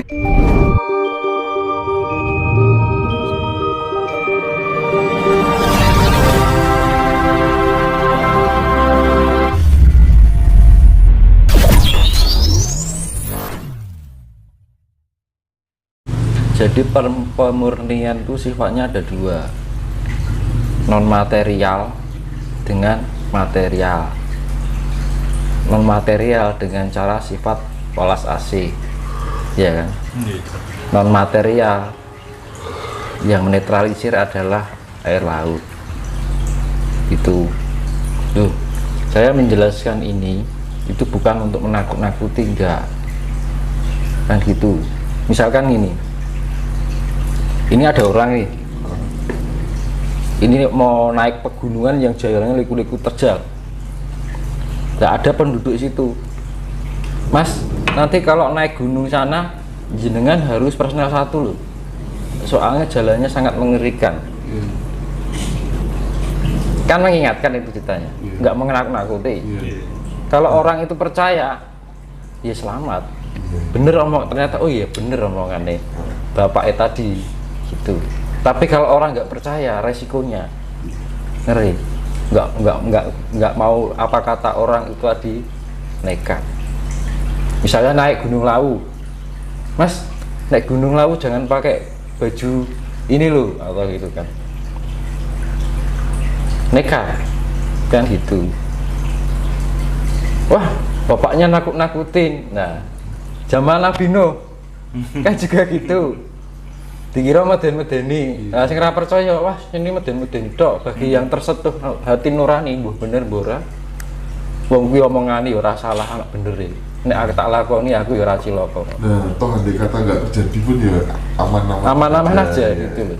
Jadi pemurnian itu sifatnya ada dua, non material dengan material. Non material dengan cara sifat polas AC, ya kan? Non material yang menetralisir adalah air laut. Itu tuh, saya menjelaskan ini itu bukan untuk menakut-nakuti, enggak kan gitu. Misalkan ini ada orang nih, ini mau naik pegunungan yang jalannya liku-liku terjal, nggak ada penduduk situ. Mas, nanti kalau naik gunung sana jenengan harus personel 1 loh, soalnya jalannya sangat mengerikan. Kan mengingatkan itu ceritanya, nggak menakut-nakuti. Kalau orang itu percaya, ya selamat. Bener ternyata, oh iya bener omongannya bapaknya tadi gitu. Tapi kalau orang nggak percaya, resikonya ngeri. Nggak mau apa kata orang itu tadi, nekat. Misalnya naik Gunung Lawu, Mas, naik Gunung Lawu jangan pakai baju ini loh, atau gitu kan, nekat kan gitu. Wah, bapaknya nakut-nakutin. Nah, zaman Nabi Nuh kan juga gitu, dikira meden-medeni. Nah, sing ra percaya, wah ini meden-medeni tok. Bagi yang tersentuh hati nurani, mbuh bener mbora, wong kuwi omongane ora salah, anak bener e. Nek aku tak lakoni aku ya ora cilaka. Nah, toh andai kata nggak terjadi pun ya aman-aman aja gitu loh.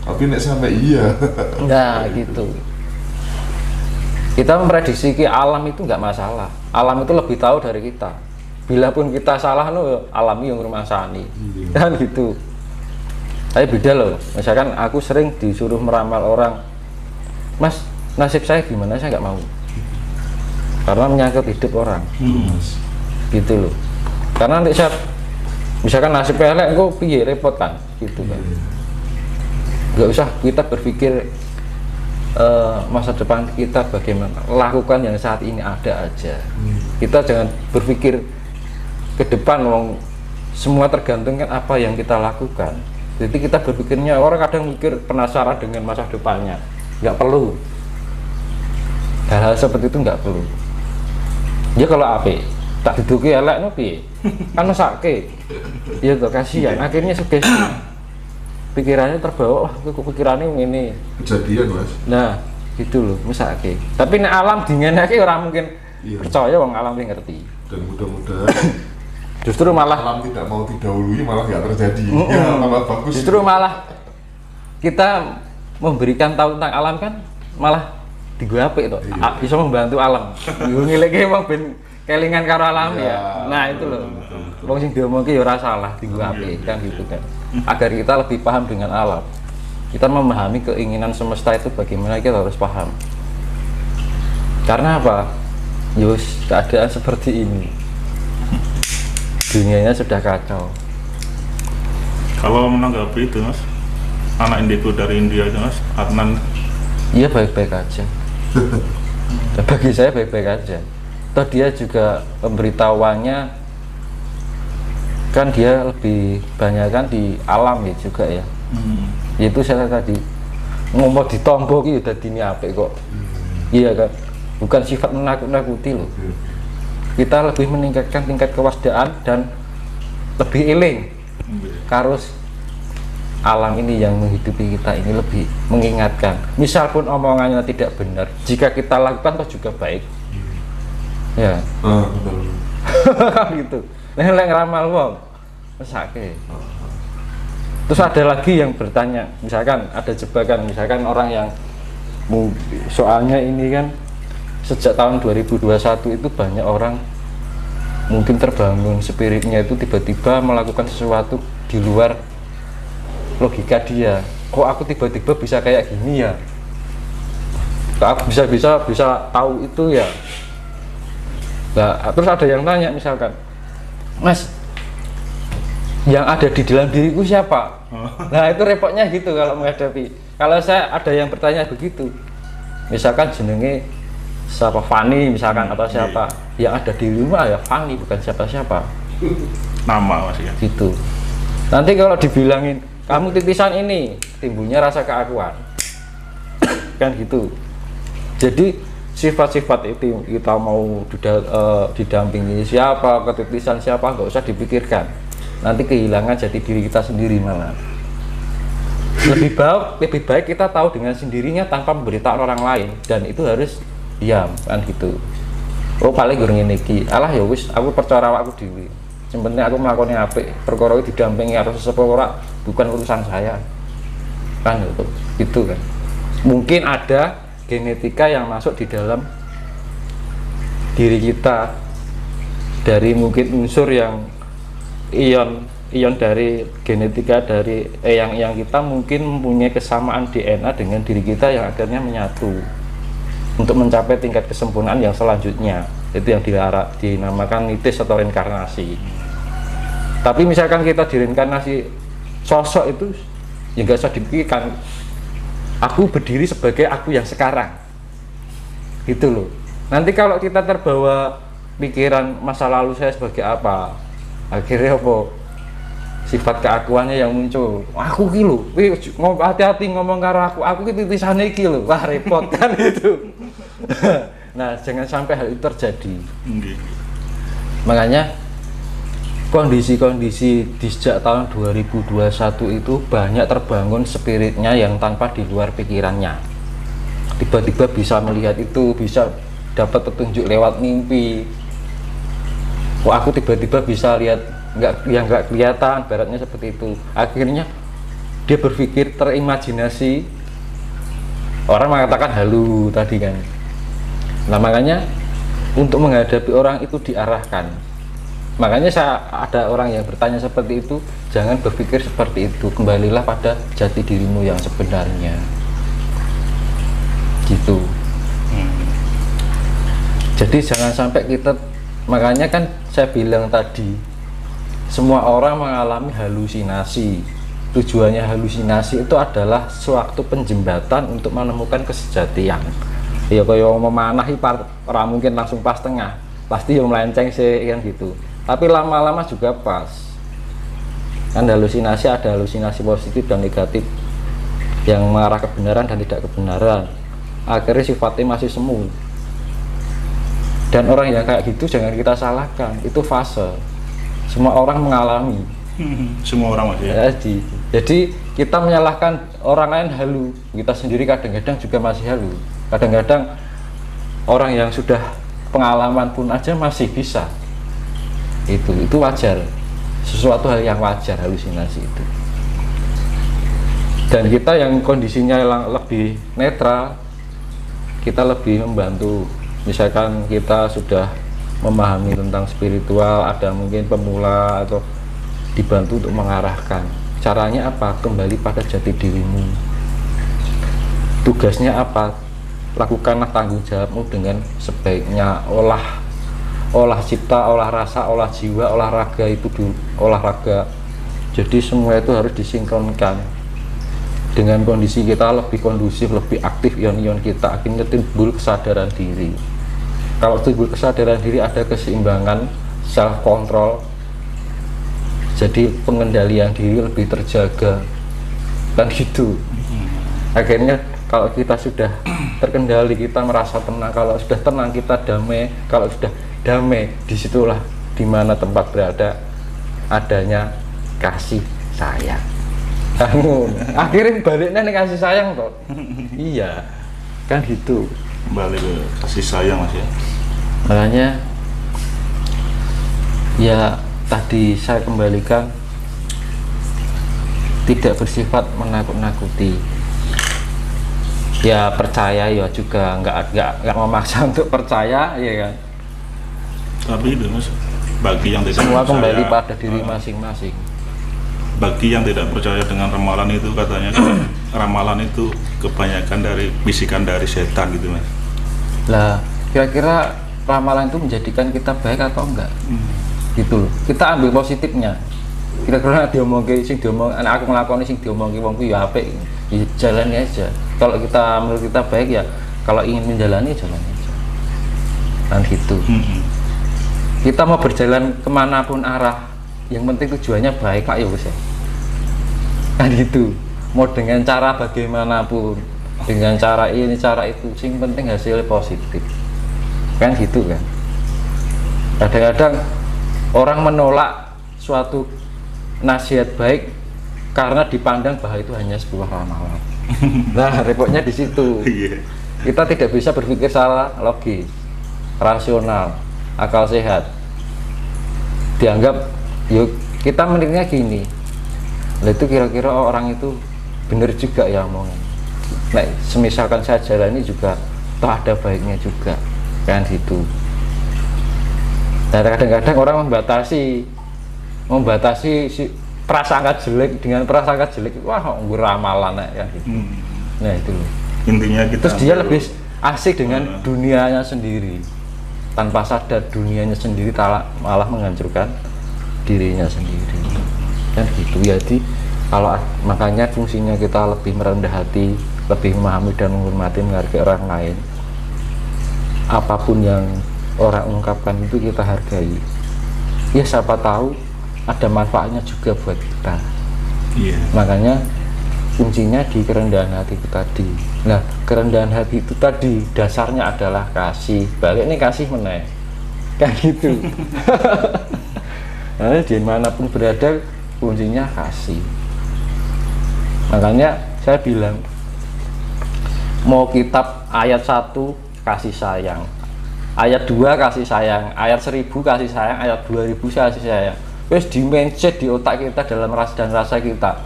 Tapi nek sampai iya. Nah, gitu. Kita memprediksi alam itu nggak masalah. Alam itu lebih tahu dari kita. Bila pun kita salah, alam yang rumasani, kan gitu. Tapi beda loh. Misalkan aku sering disuruh meramal orang, Mas, nasib saya gimana? Saya nggak mau, karena menyangkut hidup orang, gitu loh. Karena nanti saya, misalkan nasib elek, kok piye repot kan, gitu kan. Nggak usah kita berpikir masa depan kita bagaimana, lakukan yang saat ini ada aja. Kita jangan berpikir ke depan, semua tergantung kan apa yang kita lakukan. Jadi kita berpikirnya, orang kadang mikir penasaran dengan masa depannya, nggak perlu. Hal-hal seperti itu nggak perlu. Ya kalau ape tak diduki elek no piye, kan mesake ya tuh, kasihan akhirnya sugesti, pikirannya terbawa, wah pikirannya ini kejadian Mas. Nah gitu loh, mesake. Tapi nek alam dingenake orang mungkin percaya, wong alam yang ngerti. Dan mudah-mudahan justru malah alam tidak mau didahului, malah nggak terjadi. Ya, malah bagus. Justru malah kita memberikan tahu tentang alam kan malah digapik itu, bisa membantu alam. Ngileke wong ben kelingan karo alam ya. Nah itu loh, wong sing diomongke ya ora salah, digapik kan gitu kan. Agar kita lebih paham dengan alam, kita memahami keinginan semesta itu bagaimana, kita harus paham. Karena apa? Yus, keadaan seperti ini, dunianya sudah kacau. Kalau menanggapi itu Mas, anak indigo dari India itu Mas, Adnan, Iya baik-baik aja. Bagi saya baik-baik aja. Toh dia juga pemberitahuannya kan dia lebih banyak kan di alam ya juga ya. Itu saya tadi ngomong ditompo ki udah dini apik kok. Iya kan, bukan sifat menakut-nakuti loh. Kita lebih meningkatkan tingkat kewaspadaan dan lebih eling karus alam ini yang menghidupi kita ini, lebih mengingatkan. Misal pun omongannya tidak benar, jika kita lakukan toh juga baik. Ya. Betul. Gitu. Lek ngeramal wong mesake. Terus ada lagi yang bertanya, misalkan ada jebakan, misalkan orang yang soalnya ini kan sejak tahun 2021 itu banyak orang mungkin terbangun spiritnya itu tiba-tiba melakukan sesuatu di luar logika dia. Kok aku tiba-tiba bisa kayak gini ya? Kok aku bisa tahu itu ya? Nah, terus ada yang tanya misalkan, Mas, yang ada di dalam diriku siapa? Oh. Nah itu repotnya gitu kalau menghadapi. Kalau saya ada yang bertanya begitu, misalkan jenenge siapa Fani misalkan atau siapa, yang ada di rumah ya Fani bukan siapa-siapa. Nama Mas ya. Gitu. Nanti kalau dibilangin kamu titisan ini, timbulnya rasa keakuan. Kan gitu. Jadi sifat-sifat itu kita mau didampingi siapa, ketitisan siapa, nggak usah dipikirkan. Nanti kehilangan jati diri kita sendiri malah. Lebih baik kita tahu dengan sendirinya tanpa memberitahu orang lain, dan itu harus diam kan gitu. Oh paling gue ngene iki, alah ya wis aku percaya awakku dhewe. Sebenarnya aku melakukannya apik, perkara iki didampingi atau sesepuh ora bukan urusan saya. Kan gitu kan. Mungkin ada genetika yang masuk di dalam diri kita dari mungkin unsur yang ion dari genetika dari yang kita mungkin mempunyai kesamaan DNA dengan diri kita yang akhirnya menyatu untuk mencapai tingkat kesempurnaan yang selanjutnya. Itu yang dinamakan nitis atau reinkarnasi. Tapi misalkan kita direinkarnasi sosok itu ya nggak usah dipikirkan, aku berdiri sebagai aku yang sekarang gitu loh. Nanti kalau kita terbawa pikiran masa lalu saya sebagai apa, akhirnya apa sifat keakuannya yang muncul, aku ki lho, hati-hati ngomong karo aku ki titisane iki lho, wah repot kan itu. Nah jangan sampai hal itu terjadi. Makanya kondisi-kondisi di sejak tahun 2021 itu banyak terbangun spiritnya yang tanpa di luar pikirannya. Tiba-tiba bisa melihat itu, bisa dapat petunjuk lewat mimpi. Aku tiba-tiba bisa lihat nggak kelihatan, baratnya seperti itu. Akhirnya dia berpikir, terimajinasi. Orang mengatakan halu tadi kan. Nah makanya untuk menghadapi orang itu diarahkan. Makanya ada orang yang bertanya seperti itu, jangan berpikir seperti itu, kembalilah pada jati dirimu yang sebenarnya gitu. Jadi jangan sampai kita, makanya kan saya bilang tadi, semua orang mengalami halusinasi. Tujuannya halusinasi itu adalah suatu penjembatan untuk menemukan kesejatian. Ya kayak memanah orang mungkin langsung pas tengah, pasti yang melenceng sih kan gitu. Tapi lama-lama juga pas. Kan halusinasi ada halusinasi positif dan negatif, yang mengarah kebenaran dan tidak kebenaran. Akhirnya sifatnya masih semu. Dan orang yang kayak gitu jangan kita salahkan, itu fase. Semua orang mengalami. Semua orang masih ya? Jadi kita menyalahkan orang lain halu, kita sendiri kadang-kadang juga masih halu. Kadang-kadang orang yang sudah pengalaman pun aja masih bisa. Itu wajar, sesuatu hal yang wajar halusinasi itu. Dan kita yang kondisinya lebih netral, kita lebih membantu. Misalkan kita sudah memahami tentang spiritual, ada mungkin pemula atau dibantu untuk mengarahkan. Caranya apa? Kembali pada jati dirimu. Tugasnya apa? Lakukanlah tanggung jawabmu dengan sebaiknya. Olah cipta, olah rasa, olah jiwa, olahraga itu dulu, olahraga. Jadi semua itu harus disinkronkan dengan kondisi kita lebih kondusif, lebih aktif ion-ion kita, akhirnya timbul kesadaran diri. Kalau timbul kesadaran diri ada keseimbangan, self control, jadi pengendalian diri lebih terjaga dan gitu. Akhirnya kalau kita sudah terkendali, kita merasa tenang. Kalau sudah tenang kita damai. Kalau sudah damai, disitulah dimana tempat berada adanya kasih sayang. Akhirnya baliknya nih kasih sayang toh. Iya kan gitu, kembali ke kasih sayang Mas ya. Makanya ya tadi saya kembalikan, tidak bersifat menakut-nakuti. Ya percaya ya juga nggak memaksa untuk percaya ya kan. Tapi itu Mas, bagi yang tidak semua percaya, kembali pada diri masing-masing. Bagi yang tidak percaya dengan ramalan itu, katanya ramalan itu kebanyakan dari bisikan dari setan gitu Mas. Lah kira-kira ramalan itu menjadikan kita baik atau enggak? Gitu loh. Kita ambil positifnya. kira-kira sing diomong anak aku ngelakoni sing diomongke wong kuwi ya apik, ya jalani aja. Kalau menurut kita baik ya, kalau ingin menjalani jalani aja kan gitu. Kita mau berjalan kemanapun arah, yang penting tujuannya baik Pak ya wis ya kan gitu. Mau dengan cara bagaimanapun, dengan cara ini cara itu, sing penting hasilnya positif kan gitu kan. Kadang-kadang orang menolak suatu nasihat baik karena dipandang bahwa itu hanya sebuah ramalan. Nah repotnya di situ. Kita tidak bisa berpikir secara logis, rasional, akal sehat. Dianggap yuk kita menilainya gini, nah itu kira-kira orang itu benar juga ya omongin. Nah semisalkan saya jalani juga toh ada baiknya juga kan gitu. Nah kadang-kadang orang membatasi si prasangka jelek dengan prasangka jelek, wah gue ramalan ya gitu. Nah itu loh. Intinya kita terus dia lebih asik dengan dunianya sendiri, tanpa sadar dunianya sendiri malah menghancurkan dirinya sendiri kan gitu. Jadi kalau makanya fungsinya kita lebih merendah hati, lebih memahami dan menghormati, menghargai orang lain. Apapun yang orang ungkapkan itu kita hargai ya, siapa tahu ada manfaatnya juga buat kita. Makanya kuncinya di kerendahan hati itu tadi. Nah kerendahan hati itu tadi dasarnya adalah kasih, balik nih kasih meneh kan gitu. Nah dimanapun berada kuncinya kasih. Makanya saya bilang mau kitab ayat 1 kasih sayang, ayat 2 kasih sayang, ayat 1000 kasih sayang, ayat 2000 kasih sayang. Wes di mindset di otak kita, dalam ras dan rasa kita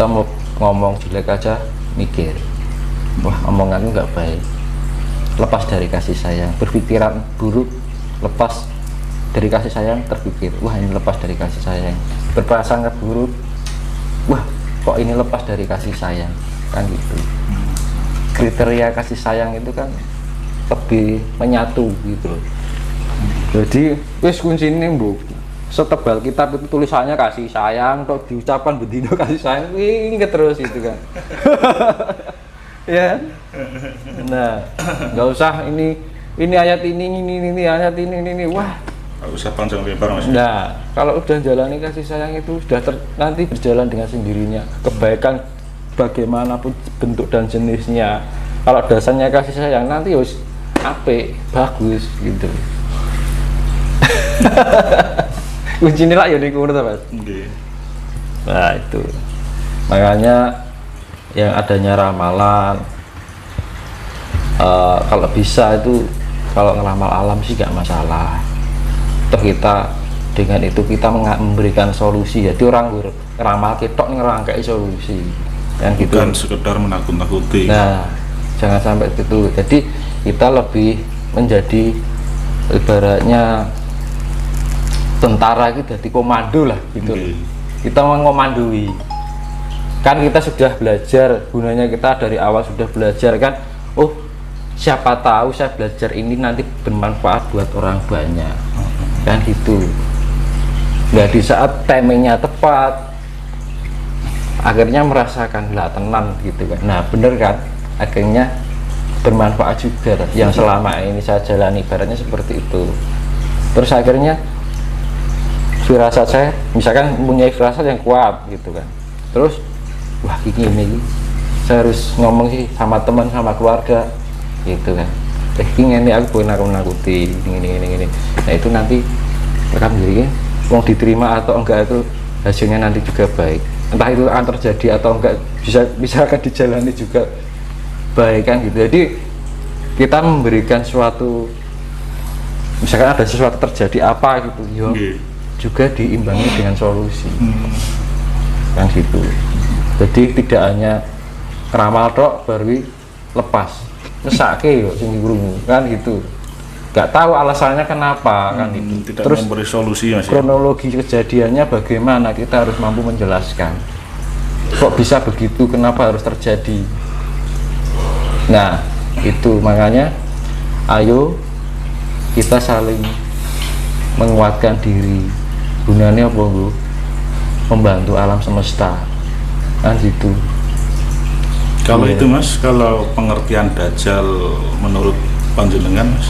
mau ngomong jelek aja mikir, wah omonganku nggak baik, lepas dari kasih sayang. Berpikiran buruk, lepas dari kasih sayang, terpikir wah ini lepas dari kasih sayang. Berprasangka buruk, wah kok ini lepas dari kasih sayang kan gitu. Kriteria kasih sayang itu kan lebih menyatu gitu. Jadi wis kunci ini bu, setebal kitab itu tulisannya kasih sayang, atau diucapkan bedino kasih sayang, ini terus itu kan. Ya, nah nggak usah ini ayat ini ayat ini, wah nggak usah panjang lebar mas. Nah kalau udah jalani kasih sayang itu sudah nanti berjalan dengan sendirinya. Kebaikan bagaimanapun bentuk dan jenisnya, kalau dasarnya kasih sayang nanti harus apik, bagus gitu. Kuncinya lah ya niku Mas. Nah itu makanya yang adanya ramalan, kalau bisa itu kalau ngeramal alam sih gak masalah. Toh kita dengan itu kita memberikan solusi. Jadi orang ngeramal ketok ngerangkai solusi yang gitu. Bukan sekedar menakut-nakuti. Nah jangan sampai itu. Jadi kita lebih menjadi ibaratnya tentara gitu, jadi komando lah gitu. Kita mengomandoi kan, kita sudah belajar, gunanya kita dari awal sudah belajar kan. Oh siapa tahu saya belajar ini nanti bermanfaat buat orang banyak kan gitu. Nah di saat timingnya tepat akhirnya merasakan lah tenang gitu kan. Nah bener kan, akhirnya bermanfaat juga yang selama ini saya jalani, ibaratnya seperti itu. Terus akhirnya firasat saya misalkan mempunyai firasat yang kuat gitu kan, terus wah ini saya harus ngomong sih sama teman sama keluarga gitu kan, ini aku boleh nakuti ini. Nah itu nanti rekam diri mau diterima atau enggak itu hasilnya nanti juga baik, entah itu akan terjadi atau enggak, bisa akan dijalani juga baik kan gitu. Jadi kita memberikan suatu, misalkan ada sesuatu terjadi apa gitu yo, juga diimbangi dengan solusi kan gitu. Jadi tidak hanya ramal tok baru lepas ngesake yo sing krungu kan gitu, nggak tahu alasannya kenapa kan itu. Tidak terus memberi solusi mas, kronologi kejadiannya bagaimana, kita harus mampu menjelaskan kok bisa begitu, kenapa harus terjadi. Nah itu makanya ayo kita saling menguatkan diri, gunanya apa Bu? Membantu alam semesta kan gitu. Kalau Iya. itu Mas, kalau pengertian Dajjal menurut panjenengan Mas?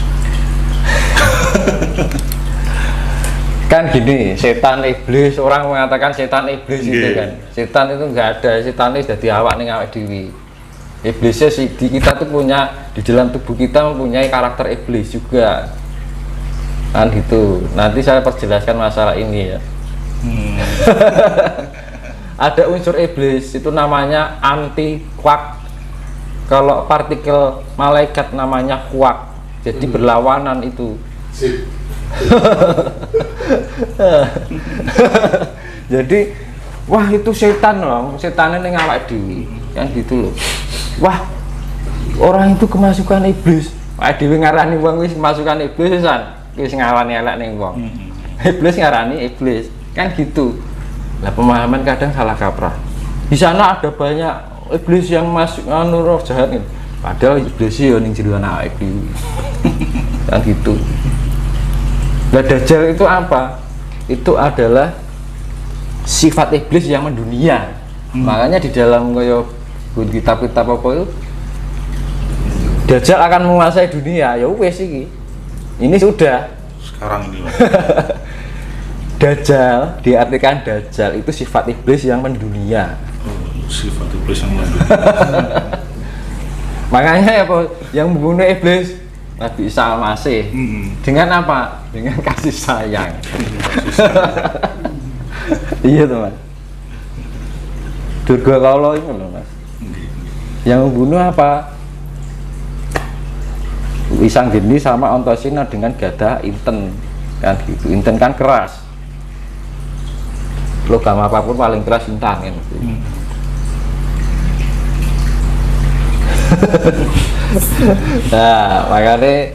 Kan gini, setan iblis, orang mengatakan setan iblis itu Iya. kan, setan itu nggak ada, setan itu sudah diawak nih awak dewi. Iblisnya sih di kita tuh punya, di dalam tubuh kita mempunyai karakter iblis juga kan gitu. Nanti saya perjelaskan masalah ini ya. Ada unsur iblis itu namanya anti quark. Kalau partikel malaikat namanya quark. Jadi berlawanan itu. Sip. Jadi wah itu setan loh, setannya ning awak dhewe kan gitu loh. Wah orang itu kemasukan iblis. Awak dhewe ngarani wong wis kemasukan iblis san. Wis ngawani elek ning wong. Iblis ngarani iblis kan gitu. Lah pemahaman kadang salah kaprah. Di sana ada banyak iblis yang masuk roh jahat nih. Padahal iblis ya ning jero awake dhewe. Kan gitu. Nah, Dajjal itu apa? Itu adalah sifat iblis yang mendunia. Makanya di dalam kitab-kitab apa itu Dajjal akan menguasai dunia. Ya wes iki. Ini sudah. Sekarang ini Mas. Dajjal diartikan Dajjal itu sifat iblis yang mendunia. Sifat iblis yang mendunia. Makanya apa yang membunuh iblis Nabi Isa Al-Masih dengan apa? Dengan kasih sayang. Iya teman. Durga Kala itu loh Mas. Yang membunuh apa? Isang Geni sama Antasina dengan gada inten kan gitu. Inten kan keras. Logam apapun paling keras intan kan. Nah, makanya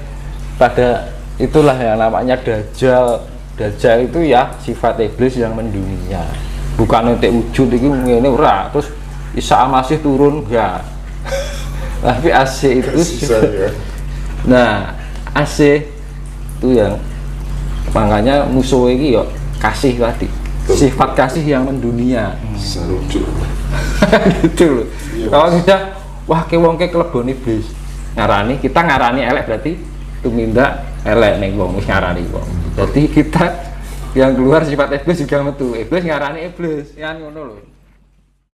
pada itulah yang namanya Dajjal. Dajjal itu ya sifat iblis yang mendunia. Bukan untuk wujud itu ini ora. Terus Isa Al-Masih turun enggak. Tapi AC itu Ya. nah, AC itu yang makanya musuh ini ya kasih tadi. Sifat kasih yang mendunia. Sarujuk. Gitu loh. Kalau kita wah ke wong ke kelebon iblis ngarani, kita ngarani elek berarti tumindak elek ning wong wis ngarani wong. Jadi kita yang keluar sifat iblis juga metu. Iblis ngarani iblis kan ngono lho.